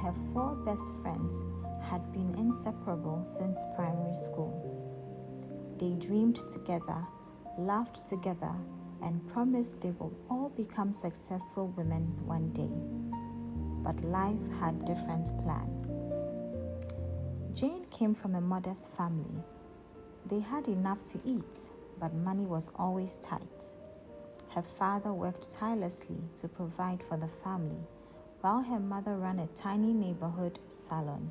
her 4 best friends had been inseparable since primary school. They dreamed together, laughed together, and promised they will all become successful women one day. But life had different plans. Jane came from a modest family. They had enough to eat, but money was always tight. Her father worked tirelessly to provide for the family, while her mother ran a tiny neighborhood salon.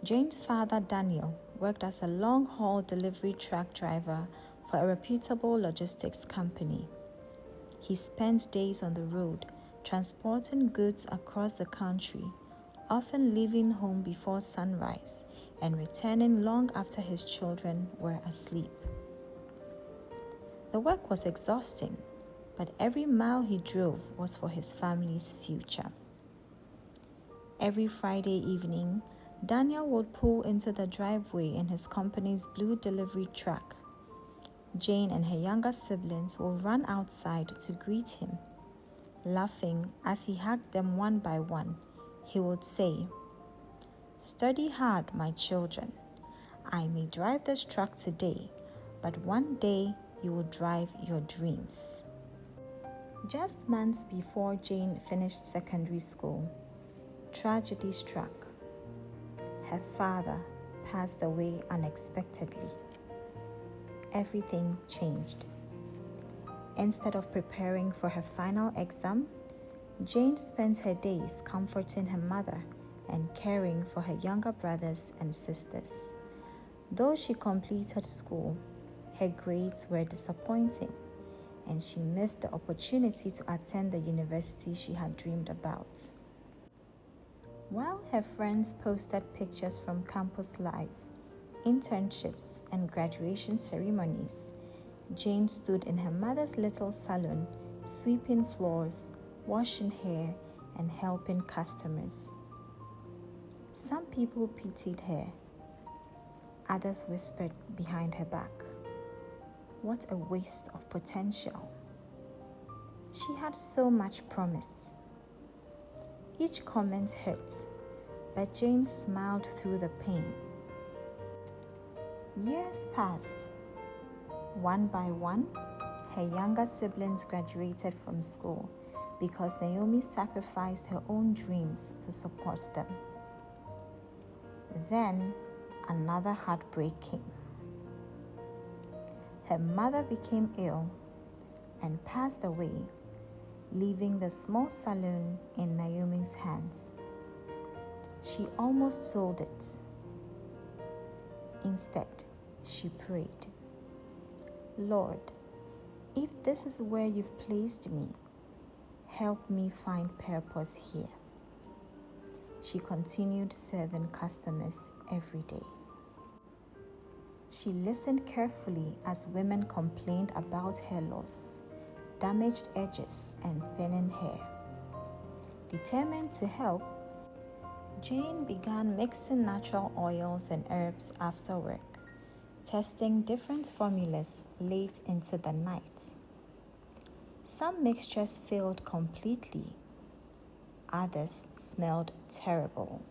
Jane's father, Daniel, worked as a long-haul delivery truck driver for a reputable logistics company. He spent days on the road, transporting goods across the country, often leaving home before sunrise and returning long after his children were asleep. The work was exhausting, but every mile he drove was for his family's future. Every Friday evening, Daniel would pull into the driveway in his company's blue delivery truck. Jane and her younger siblings would run outside to greet him. Laughing as he hugged them one by one, he would say, "Study hard, my children. I may drive this truck today, but one day you will drive your dreams." Just months before Jane finished secondary school, tragedy struck. Her father passed away unexpectedly. Everything changed. Instead of preparing for her final exam, Jane spent her days comforting her mother and caring for her younger brothers and sisters. Though she completed school, her grades were disappointing, and she missed the opportunity to attend the university she had dreamed about. While her friends posted pictures from campus life, internships, and graduation ceremonies, Jane stood in her mother's little salon, sweeping floors, washing hair, and helping customers. Some people pitied her. Others whispered behind her back, "What a waste of potential." She had so much promise. Each comment hurt, but Jane smiled through the pain. Years passed. One by one, her younger siblings graduated from school because Naomi sacrificed her own dreams to support them. Then, another heartbreak came. Her mother became ill and passed away, leaving the small salon in Naomi's hands. She almost sold it. Instead, she prayed, "Lord, if this is where you've placed me, help me find purpose here." She continued serving customers every day. She listened carefully as women complained about hair loss, damaged edges, and thinning hair. Determined to help, Jane began mixing natural oils and herbs after work, testing different formulas late into the night. Some mixtures failed completely. Others smelled terrible.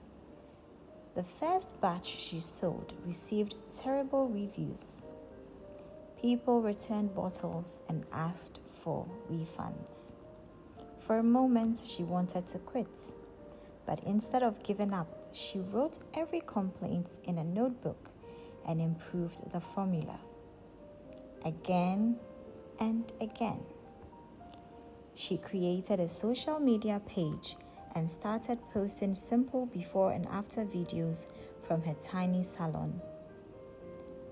The first batch she sold received terrible reviews. People returned bottles and asked for refunds. For a moment, she wanted to quit, but instead of giving up, she wrote every complaint in a notebook and improved the formula. Again and again. She created a social media page and started posting simple before and after videos from her tiny salon.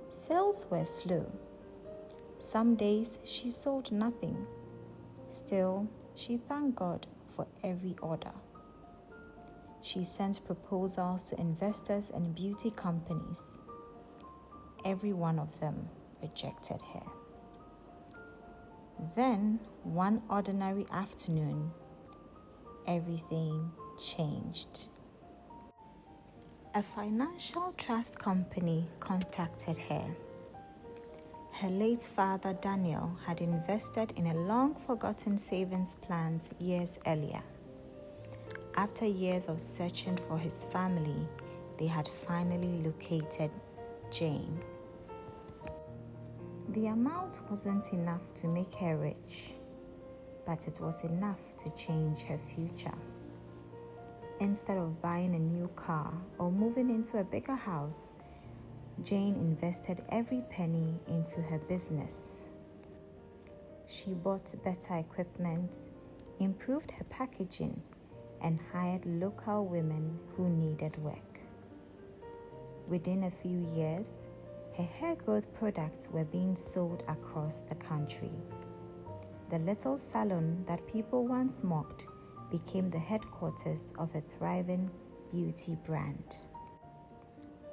Sales were slow. Some days she sold nothing. Still, she thanked God for every order. She sent proposals to investors and beauty companies. Every one of them rejected her. Then, one ordinary afternoon, everything changed. A financial trust company contacted her. Her late father, Daniel, had invested in a long-forgotten savings plan years earlier. After years of searching for his family, they had finally located Jane. The amount wasn't enough to make her rich, but it was enough to change her future. Instead of buying a new car or moving into a bigger house, Jane invested every penny into her business. She bought better equipment, improved her packaging, and hired local women who needed work. Within a few years, her hair growth products were being sold across the country. The little salon that people once mocked became the headquarters of a thriving beauty brand.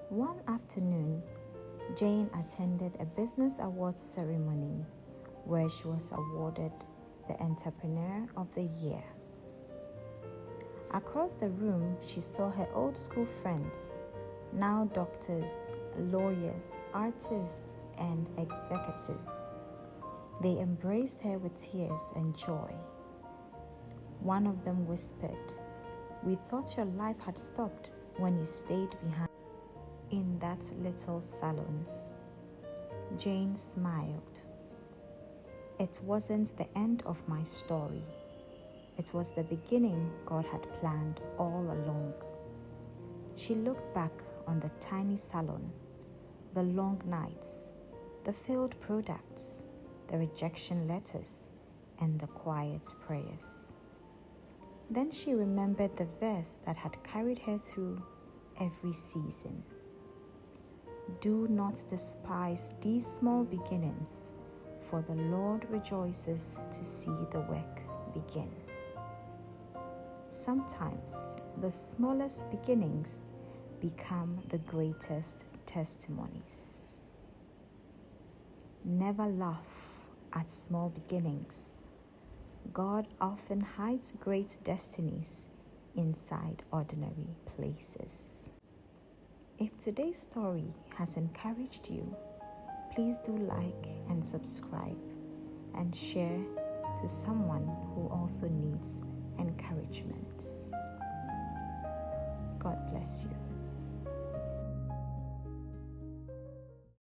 One afternoon, Jane attended a business awards ceremony where she was awarded the Entrepreneur of the Year. Across the room, she saw her old school friends, now doctors, lawyers, artists, and executives. They embraced her with tears and joy. One of them whispered, "We thought your life had stopped when you stayed behind in that little salon." Jane smiled. It wasn't the end of my story. It was the beginning God had planned all along. She looked back on the tiny salon, the long nights, the failed products, the rejection letters, and the quiet prayers. Then she remembered the verse that had carried her through every season. "Do not despise these small beginnings, for the Lord rejoices to see the work begin." Sometimes the smallest beginnings become the greatest testimonies. Never laugh at small beginnings. God often hides great destinies inside ordinary places. If today's story has encouraged you, please do like and subscribe and share to someone who also needs encouragement. God bless you.